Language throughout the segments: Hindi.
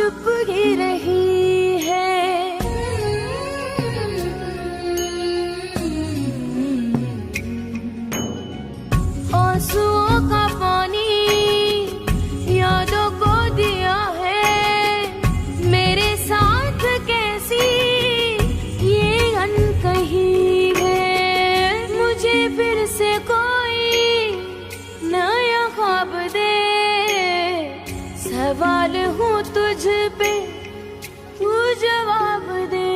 चुप ही रही है। आंसुओं का पानी यादों को दिया है, मेरे साथ कैसी ये अनकही है। मुझे फिर से कोई नया ख्वाब दे, सवाल हूँ तुझ पे, तू जवाब दे।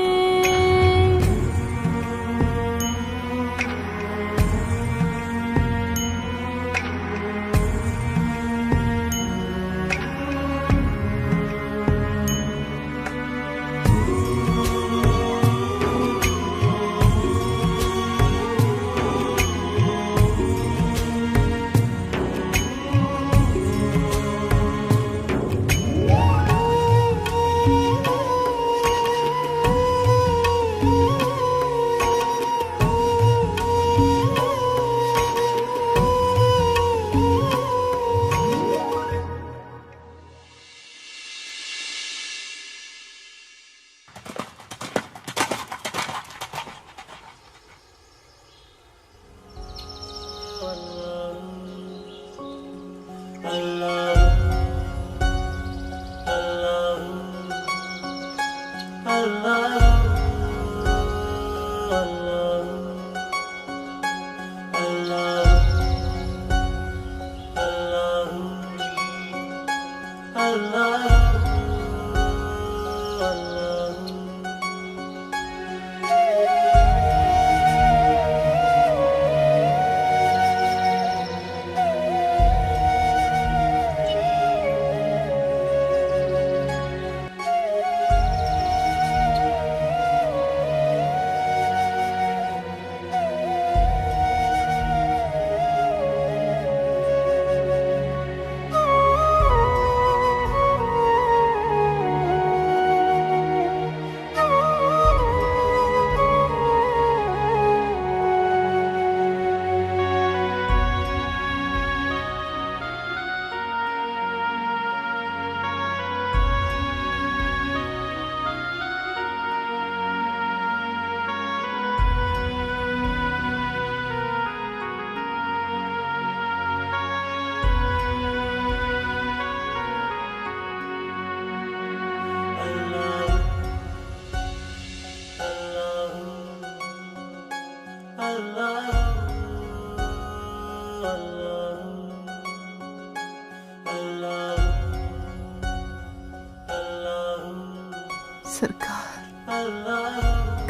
सरकार,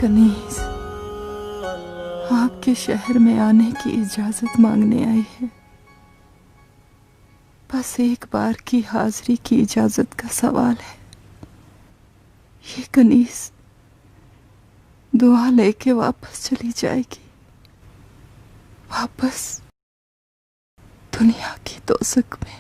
कनीज आपके शहर में आने की इजाजत मांगने आई है। बस एक बार की हाजिरी की इजाजत का सवाल है। ये कनीज दुआ लेके वापस चली जाएगी, वापस दुनिया की दोज़ख में।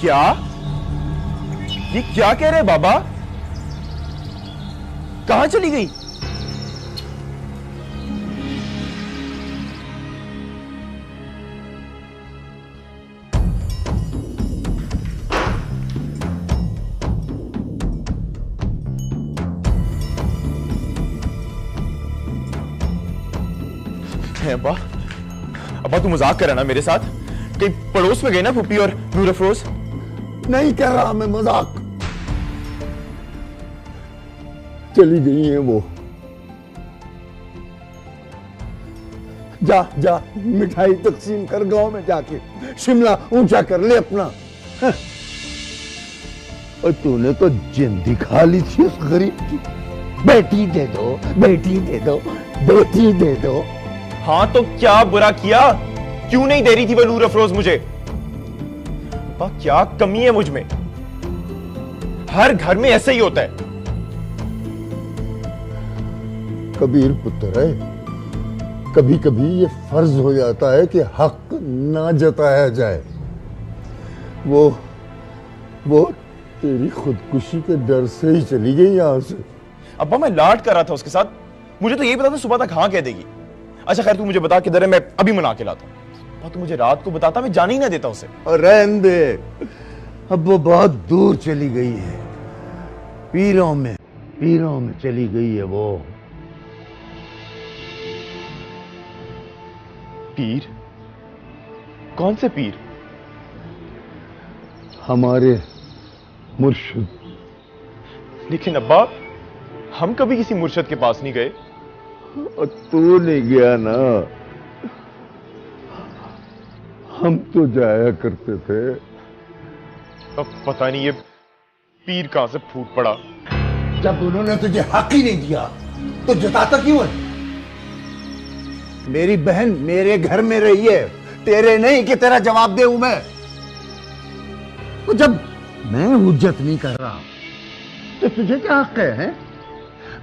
क्या? ये क्या कह रहे बाबा? कहां चली गई? अब्बा, अब्बा तू मजाक कर रहा ना मेरे साथ? कहीं पड़ोस में गए ना पुप्पी और नूर अफरोज? नहीं कर रहा मैं मजाक। चली गई है वो। जा जा मिठाई तकसीम कर गांव में जाके, शिमला ऊंचा कर ले अपना। और तूने तो जिंदगी खा ली थी उस गरीब की। बेटी दे दो, बेटी दे दो, बेटी दे दो। हाँ तो क्या बुरा किया? क्यों नहीं दे रही थी वो नूर अफरोज मुझे? अब्बा क्या कमी है मुझ में? हर घर में ऐसा ही होता है। कबीर पुत्र है, कभी कभी ये फर्ज हो जाता है कि हक ना जताया जाए। वो तेरी खुदकुशी के डर से ही चली गई यहां से। अब्बा मैं लाड कर रहा था उसके साथ, मुझे तो यही पता था सुबह तक हाँ कह देगी। अच्छा खैर तू मुझे बता किधर है, मैं अभी मना के लाता हूं। तू मुझे रात को बताता, मैं जाने ही ना देता उसे। और रहने दे, अब वो बहुत दूर चली गई है। पीरों में चली गई है वो। पीर? कौन से पीर? हमारे मुर्शिद। लेकिन अब्बा हम कभी किसी मुर्शिद के पास नहीं गए। और तू नहीं गया ना, हम तो जाया करते थे। अब पता नहीं ये पीर कहां से फूट पड़ा। जब उन्होंने तुझे हक ही नहीं दिया तो जताता क्यों है? मेरी बहन मेरे घर में रही है, तेरे नहीं कि तेरा जवाब दूं मैं। तो जब मैं हुज्जत नहीं कर रहा तो तुझे क्या हक है?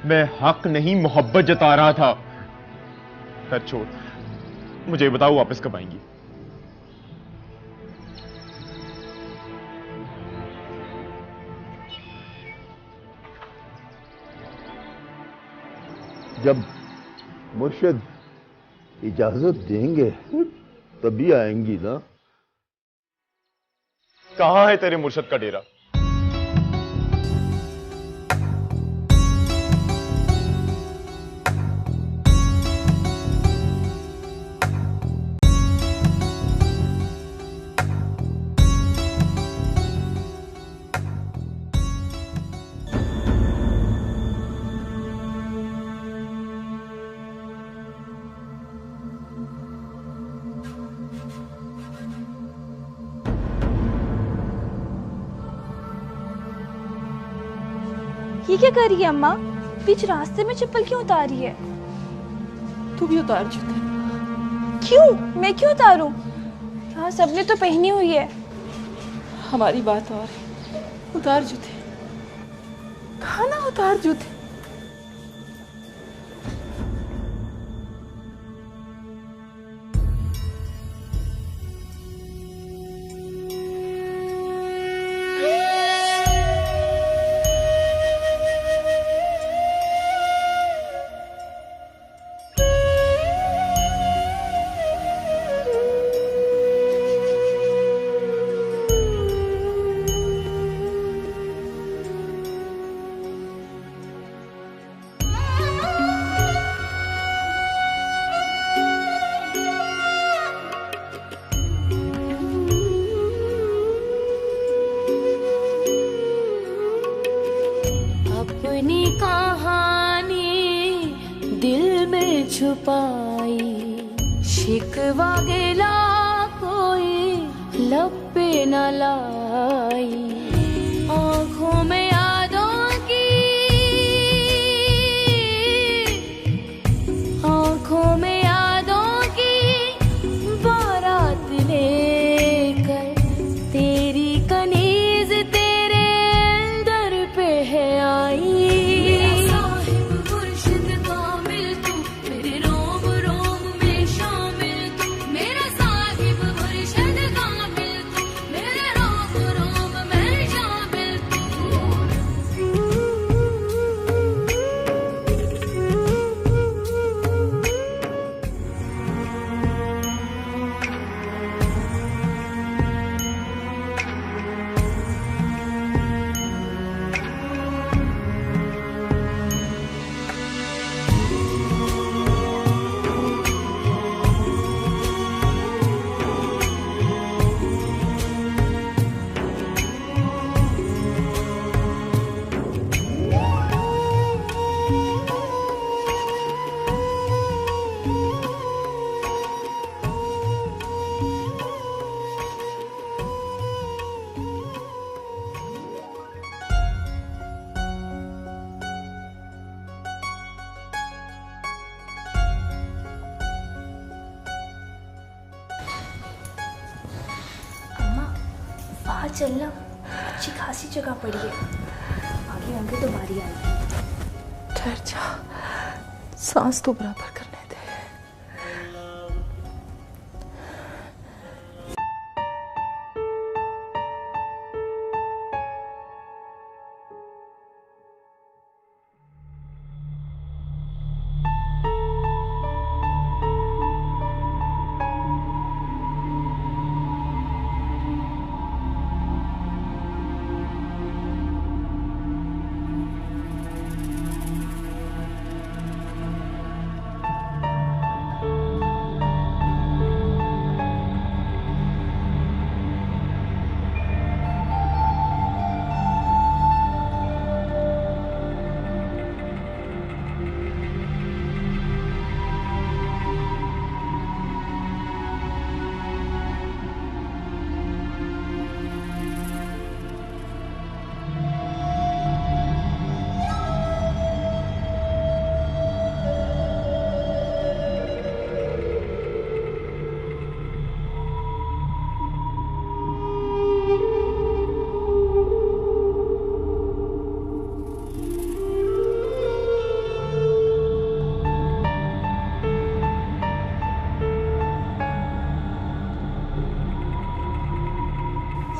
मैं हक नहीं मोहब्बत जता रहा था। खैर छोड़, मुझे बताओ वापस कब आएंगी? जब मुर्शिद इजाजत देंगे तभी आएंगी ना। कहां है तेरे मुर्शिद का डेरा? ये क्या कर रही है अम्मा? बीच रास्ते में चप्पल क्यों उतार रही है? तू भी उतार जूते। क्यों? मैं क्यों उतारूं? यहाँ सबने तो पहनी हुई है। हमारी बात और है। उतार जूते। खाना उतार जूते। अपनी कहानी दिल में छुपाई, शिकवा गिला कोई लब पे न लाई, आंखों में यादों की, आंखों में यादों की बारात लेकर तेरी कनीज तेरे दर पे है आई। रोम बाहर चलना, अच्छी खासी जगह पड़ी है, आगे आगे तो बारी आएगी। ठहर जा, सांस तो बराबर करने दे।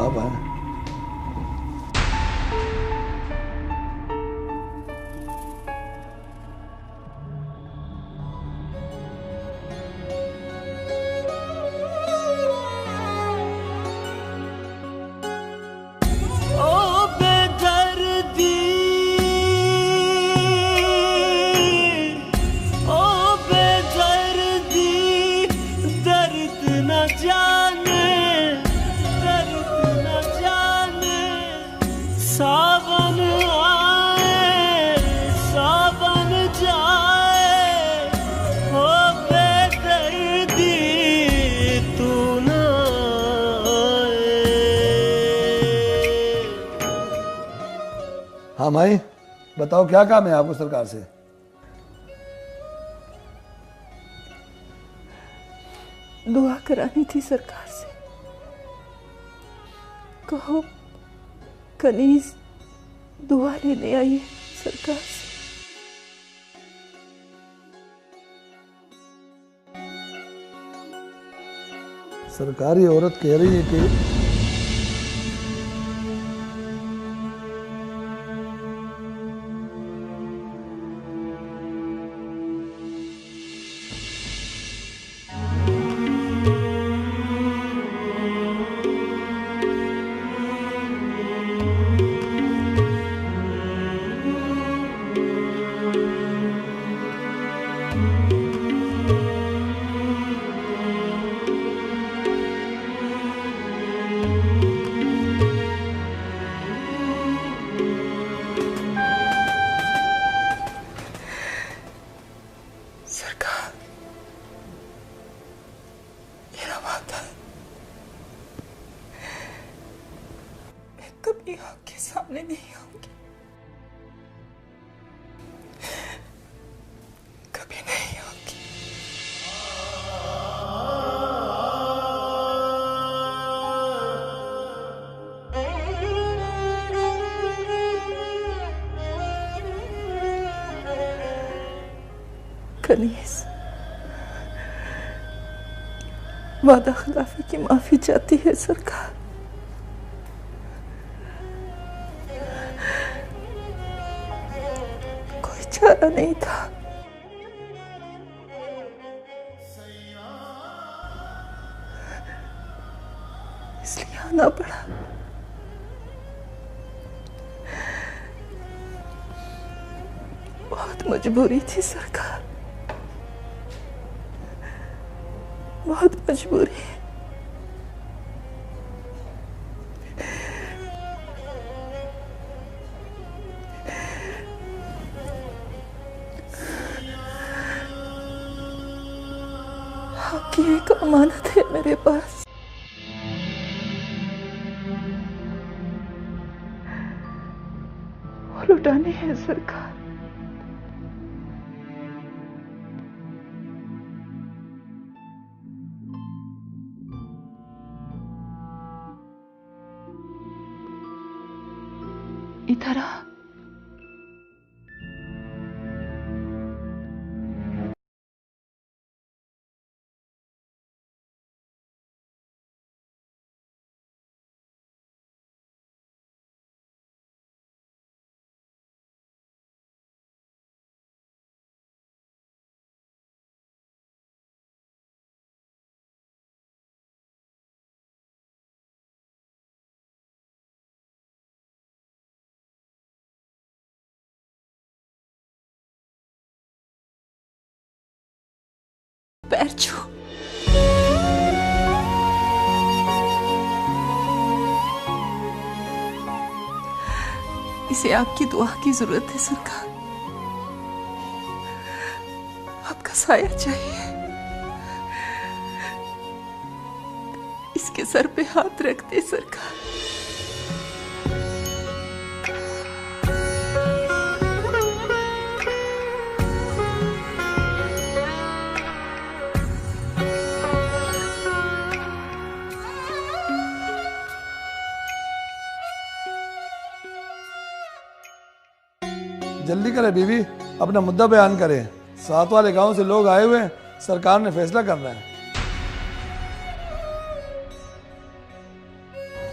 अब है सावन आए सावन जाए, हो बेदर्दी तू ना आए। हाँ भाई बताओ क्या काम है आपको सरकार से? दुआ करानी थी सरकार से। कहो कनीज दुआ लेने आई है सरकार से। सरकारी औरत कह रही है कि सरकार, मेरा वादा है, मैं कभी आपके सामने नहीं आऊंगी, कभी नहीं आऊंगी। कनीज वादा खिलाफी की माफी चाहती है सरकार। कोई चारा नहीं था, इसलिए आना पड़ा। बहुत मजबूरी थी सरकार, बहुत मजबूरी। आपकी एक अमानत है मेरे पास, वो लुटानी है सरकार। इधर आ। पैर छू। इसे आपकी दुआ की जरूरत है सरकार। आपका साया चाहिए। इसके सर पे हाथ रख दे सरकार। जल्दी करें बीवी, अपना मुद्दा बयान करें। साथ वाले गांव से लोग आए हुए हैं, सरकार ने फैसला करना है।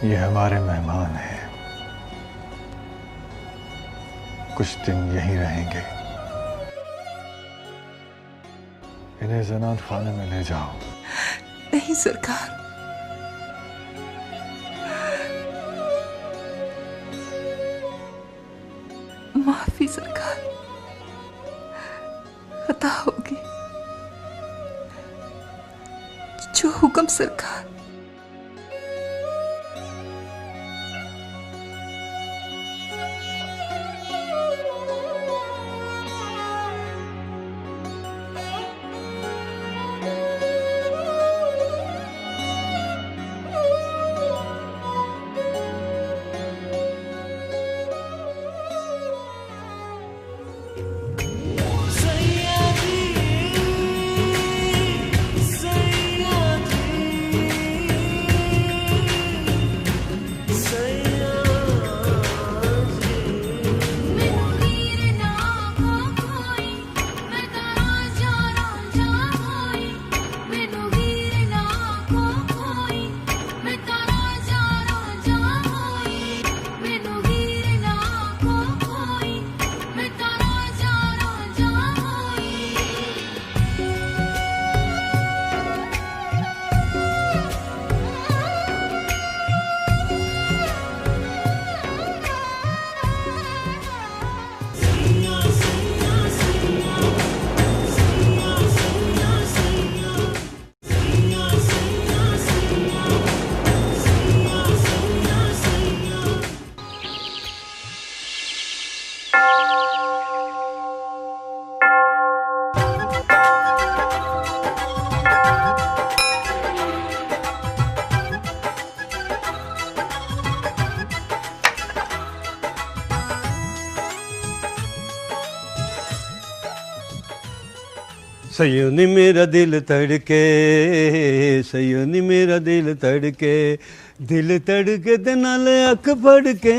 ये हमारे मेहमान हैं, कुछ दिन यहीं रहेंगे। इन्हें जनात खाने में ले जाओ। नहीं सरकार, माफी सरकार, खता होगी। जो हुक्म सरकार। सयोनी मेरा दिल तड़के, सयोनी मेरा दिल तड़के, दिल तड़के ते नाल अख फड़के,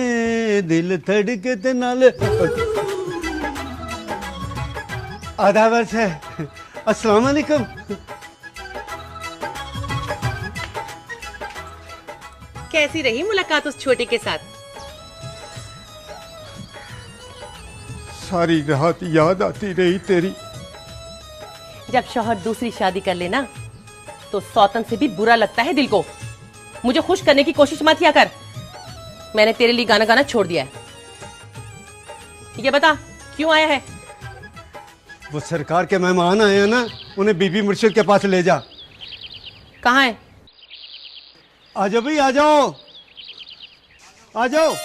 दिल तड़के ते नाल। आदाब है, अस्सलाम वालेकुम। कैसी रही मुलाकात उस छोटे के साथ? सारी रात याद आती रही तेरी। जब शौहर दूसरी शादी कर लेना तो सौतन से भी बुरा लगता है दिल को। मुझे खुश करने की कोशिश मत किया कर। मैंने तेरे लिए गाना गाना छोड़ दिया है। ये बता क्यों आया है? वो सरकार के मेहमान आए हैं ना, उन्हें बीबी मुर्शिद के पास ले जा। कहाँ है? आ जाओ भाई, आ जाओ, आ जाओ।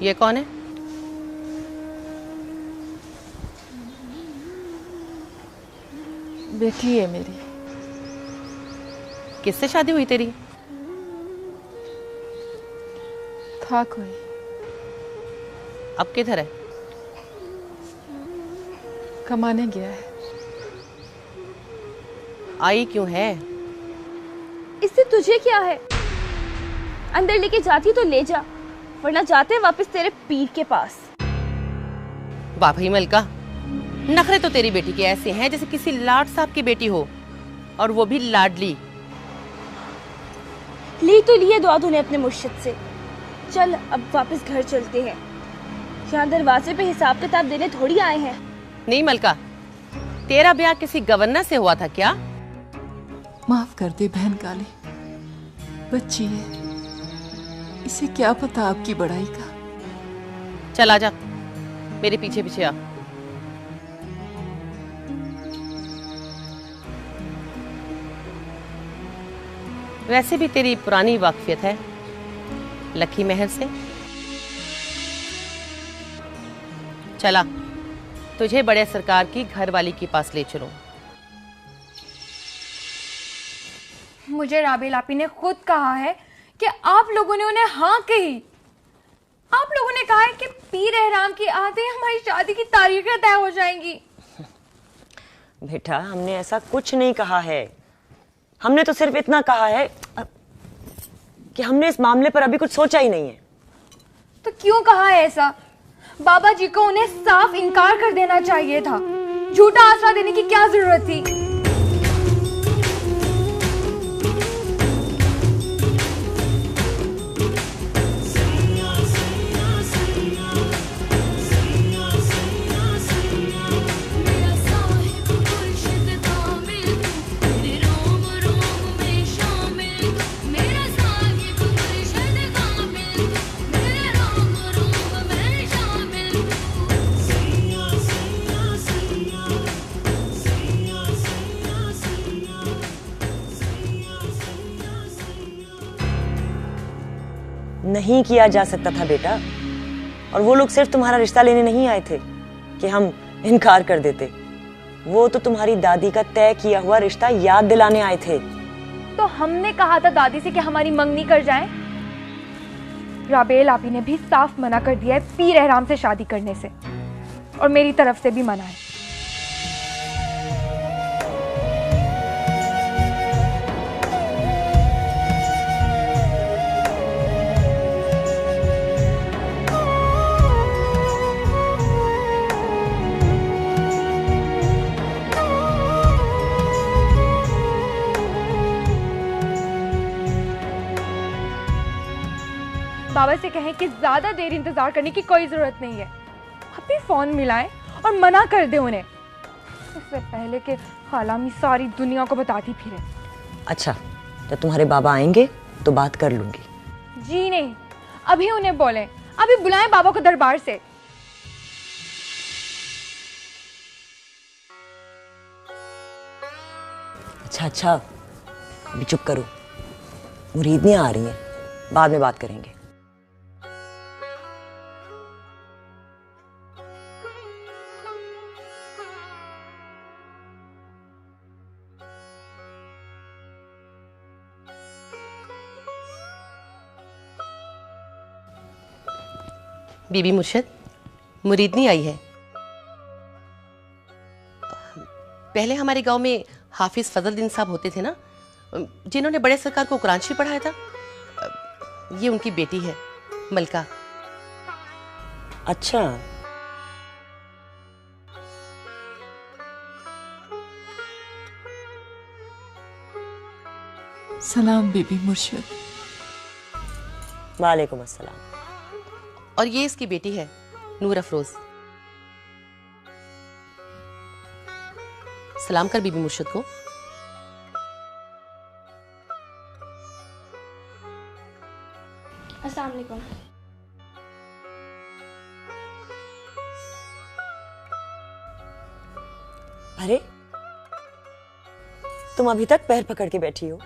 ये कौन है? बेटी है मेरी। किससे शादी हुई तेरी? था कोई। अब किधर है? कमाने गया है। आई क्यों है? इससे तुझे क्या है? अंदर लेके जाती तो ले जा, वरना जाते वापस तेरे पीर के पास। वाह भाई मलका, नखरे तो तेरी बेटी के ऐसे हैं जैसे किसी लाट साहब की बेटी हो, और वो भी लाडली। ली तो लिए दुआ तूने अपने मुर्शिद से। चल अब वापस घर चलते हैं। यहाँ दरवाजे पे हिसाब किताब देने थोड़ी आए हैं। नहीं मलका, तेरा ब्याह किसी गवर्नर से हुआ था क्या? माफ कर दे बहन काली, बच्ची है, इसे क्या पता आपकी बड़ाई का। चल आजा, मेरे पीछे पीछे आ। वैसे भी तेरी पुरानी वाकफियत है लखी महल से। चला, तुझे बड़े सरकार की घरवाली के पास ले चलूं। मुझे राबेल आपी ने खुद कहा है कि आप लोगों ने उन्हें हाँ कही। आप लोगों ने कहा है कि पीर एहराम की आते हमारी शादी की तारीखें तय हो जाएंगी। बेटा, हमने ऐसा कुछ नहीं कहा है। हमने तो सिर्फ इतना कहा है कि हमने इस मामले पर अभी कुछ सोचा ही नहीं है। तो क्यों कहा है ऐसा? बाबा जी को उन्हें साफ इनकार कर देना चाहिए था। झूठा आसरा देने की क्या जरूरत थी? नहीं किया जा सकता था बेटा, और वो लोग सिर्फ तुम्हारा रिश्ता लेने नहीं आए थे कि हम इनकार कर देते। वो तो तुम्हारी दादी का तय किया हुआ रिश्ता याद दिलाने आए थे। तो हमने कहा था दादी से कि हमारी मंगनी कर जाए। राबेल आपी ने भी साफ मना कर दिया है पीर एहराम से शादी करने से, और मेरी तरफ से भी मना है। बाबा से कहें कि ज्यादा देर इंतजार करने की कोई जरूरत नहीं है। आप भी फोन मिलाएं और मना कर दे उन्हें, इससे पहले कि खालामी सारी दुनिया को बताती फिरे। अच्छा, जब तुम्हारे बाबा आएंगे तो बात कर लूंगी। जी नहीं, अभी उन्हें बोलें, अभी बुलाएं बाबा को दरबार से। अच्छा, अभी चुप करो, मुरीदनियां आ रही हैं, बाद में बात करेंगे। बीबी मुर्शिद, मुरीदनी आई है। पहले हमारे गांव में हाफिज फजलुद्दीन साहब होते थे ना, जिन्होंने बड़े सरकार को कुरान शरीफ पढ़ाया था। ये उनकी बेटी है मलका। अच्छा, सलाम बीबी मुर्शिद। वालेकुम अस्सलाम। और ये इसकी बेटी है नूर अफरोज। सलाम कर बीबी मुर्शिद को। अस्सलाम वालेकुम। अरे, तुम अभी तक पैर पकड़ के बैठी हो।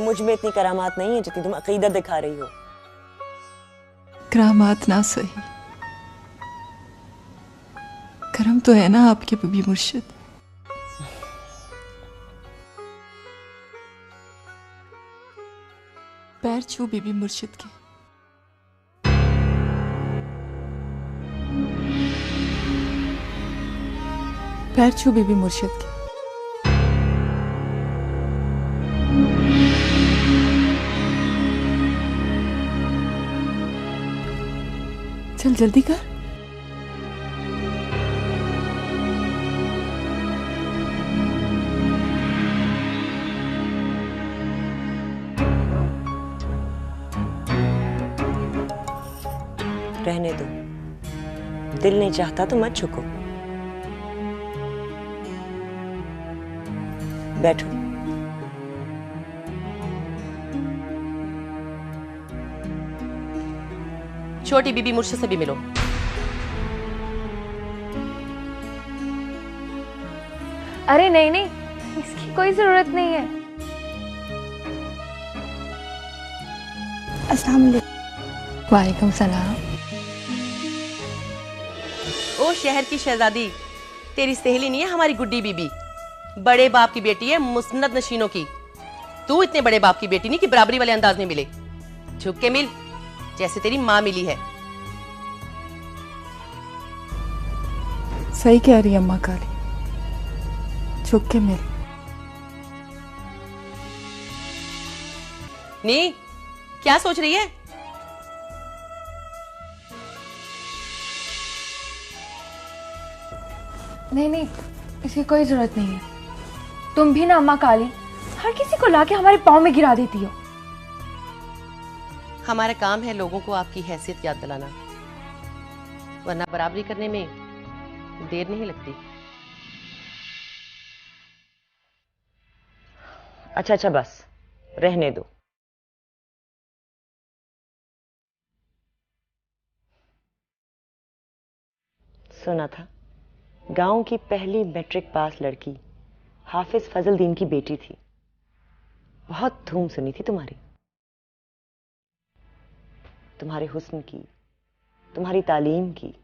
मुझ में इतनी करामात नहीं है जितनी तुम अकीदत दिखा रही हो। करामात ना सही, करम तो है ना आपके बीबी मुर्शिद। पैर छू बीबी मुर्शिद के। पैर छू बीबी मुर्शिद के। चल जल्दी कर। रहने दो, दिल नहीं चाहता तो मत झुको। बैठो। छोटी बीबी मुर्शिद से भी मिलो। अरे नहीं नहीं, इसकी कोई जरूरत नहीं है। अस्सलाम वालेकुम। वालेकुम सलाम। ओ शहर की शहजादी, तेरी सहेली नहीं है हमारी गुड्डी बीबी, बड़े बाप की बेटी है मुस्नद नशीनों की। तू इतने बड़े बाप की बेटी नहीं कि बराबरी वाले अंदाज में मिले। झुक के मिल जैसे तेरी माँ मिली है। सही कह रही अम्मा काली, झुक के मिल। नी क्या सोच रही है? नहीं नहीं, इसकी कोई जरूरत नहीं है। तुम भी ना अम्मा काली, हर किसी को लाके हमारे पाँव में गिरा देती हो। हमारा काम है लोगों को आपकी हैसियत याद दिलाना, वरना बराबरी करने में देर नहीं लगती। अच्छा अच्छा बस, रहने दो। सुना था गांव की पहली मैट्रिक पास लड़की हाफिज फजलदीन की बेटी थी। बहुत धूम सुनी थी तुम्हारी, तुम्हारे हुस्न की, तुम्हारी तालीम की।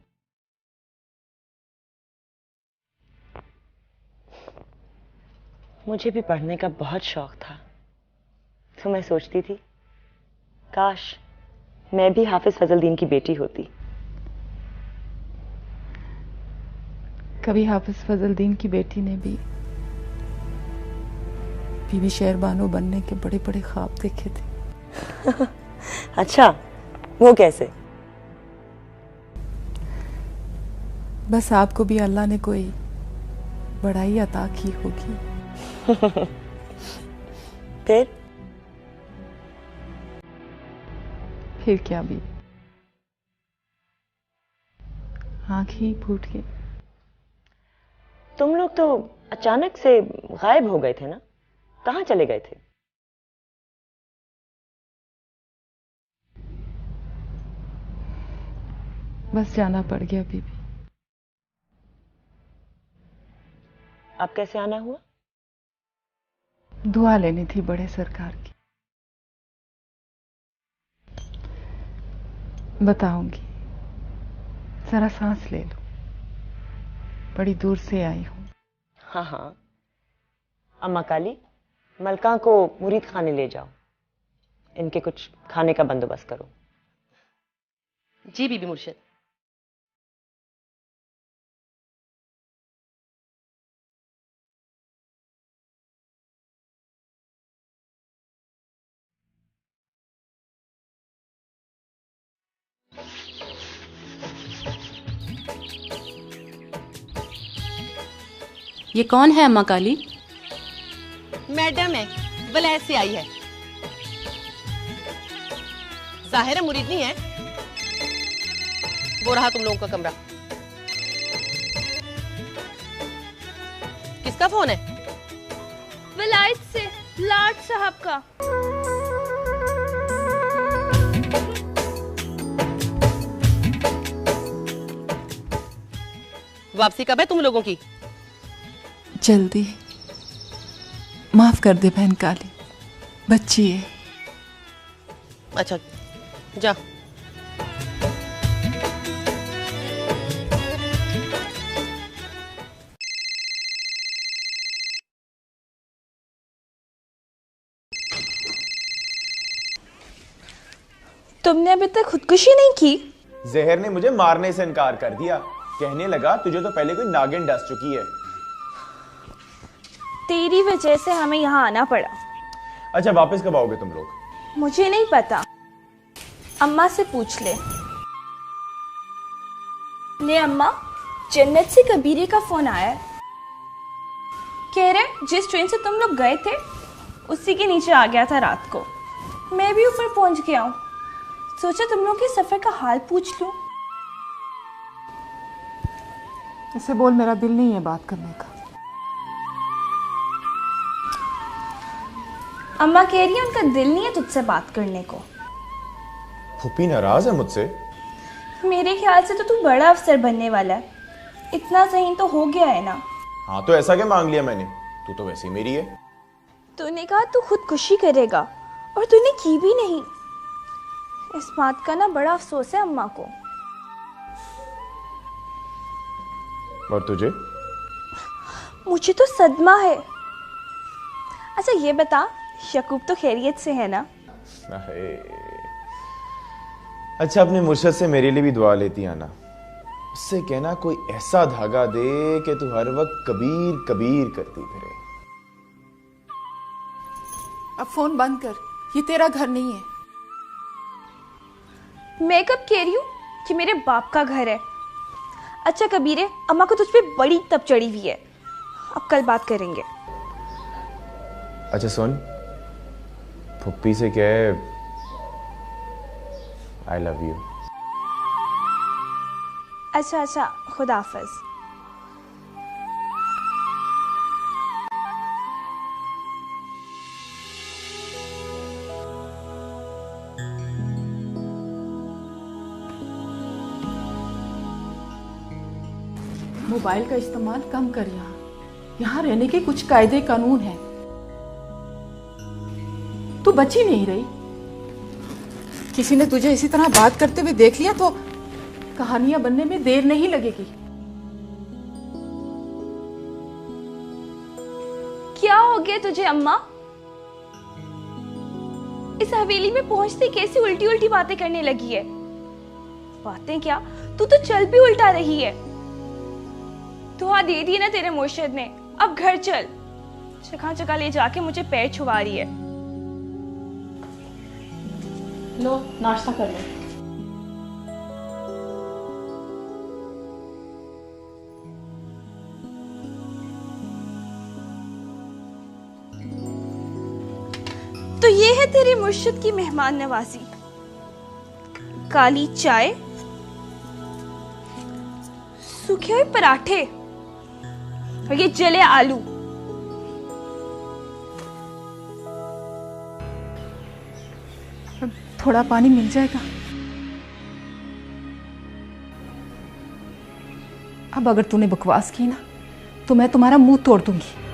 मुझे भी पढ़ने का बहुत शौक था, तो मैं सोचती थी काश मैं भी हाफिज फजलदीन की बेटी होती। कभी हाफिज फजलदीन की बेटी ने भी बीबी शेरबानो बनने के बड़े बड़े ख्वाब देखे थे। अच्छा, वो कैसे? बस आपको भी अल्लाह ने कोई बड़ाई अता की होगी। फिर क्या भी, आंख ही फूट गई। तुम लोग तो अचानक से गायब हो गए थे ना, कहां चले गए थे? बस जाना पड़ गया बीबी। अब कैसे आना हुआ? दुआ लेनी थी बड़े सरकार की। बताऊंगी, जरा सांस ले लो, बड़ी दूर से आई हूं। हाँ हाँ, अम्मा काली, मलका को मुरीद खाने ले जाओ, इनके कुछ खाने का बंदोबस्त करो। जी बीबी मुर्शिद। ये कौन है अम्मा काली? मैडम है, वलैत से आई है। जाहिर है मुरीद नहीं है। वो रहा तुम लोगों का कमरा। किसका फोन है? वलायत से लाट साहब का। वापसी कब है तुम लोगों की? जल्दी। माफ कर दे बहन काली, बच्ची है। अच्छा जा। तुमने अभी तक खुदकुशी नहीं की? जहर ने मुझे मारने से इनकार कर दिया। कहने लगा तुझे तो पहले कोई नागिन डस चुकी है। तेरी वजह से हमें यहाँ आना पड़ा। अच्छा, वापस कब आओगे तुम लोग? मुझे नहीं पता, अम्मा से पूछ ले। ने अम्मा, जन्नत से कबीरे का फोन आया है। कह रहे जिस ट्रेन से तुम लोग गए थे उसी के नीचे आ गया था रात को। मैं भी ऊपर पहुंच गया हूँ, सोचा तुम लोग के सफर का हाल पूछ लूं। इसे बोल मेरा दिल नहीं है बात करने का। अम्मा कह रही है उनका दिल नहीं है तुझसे बात करने को। फूफी नाराज है मुझसे? मेरे ख्याल से तो तू बड़ा अफसर बनने वाला है, इतना सही तो हो गया है ना। हाँ तो ऐसा क्या मांग लिया मैंने? तू तो वैसी मेरी है। तूने कहा तू खुदकुशी करेगा और तूने की भी नहीं। इस बात का ना बड़ा अफसोस है अम्मा को। और तुझे? मुझे तो सदमा है। अच्छा ये बता, यकूब तो खैरियत से है ना? अच्छा, अपने मुर्शद से मेरे लिए भी दुआ लेती आना। उससे कहना कोई ऐसा धागा दे कि तू हर वक्त कबीर कबीर करती फिरे। अब फोन बंद कर, ये तेरा घर नहीं है। मैं कब कह रही हूँ कि मेरे बाप का घर है? अच्छा कबीरे, अम्मा को तुझ पे बड़ी तब चढ़ी हुई है। अब कल बात करेंगे। अच्छा सुन, फुप्पी से कह आई लव यू। अच्छा अच्छा, खुदा हाफिज। मोबाइल का इस्तेमाल कम कर। यहाँ रहने के कुछ कायदे कानून हैं। तू बची नहीं रही। किसी ने तुझे इसी तरह बात करते हुए देख लिया तो कहानियां बनने में देर नहीं लगेगी। क्या हो गया तुझे अम्मा? इस हवेली में पहुंचते कैसी उल्टी उल्टी बातें करने लगी है? बातें क्या, तू तो चल भी उल्टा रही है। दुआ दे दी ना तेरे मुर्शिद ने, अब घर चल। जगह जगह ले जाके मुझे पैर छुआ रही है। लो नाश्ता कर लो। तो ये है तेरे मुर्शिद की मेहमान नवाजी। काली चाय, सूखे हुए पराठे और ये जले आलू। थोड़ा पानी मिल जाएगा? अब अगर तूने बकवास की ना तो मैं तुम्हारा मुंह तोड़ दूंगी।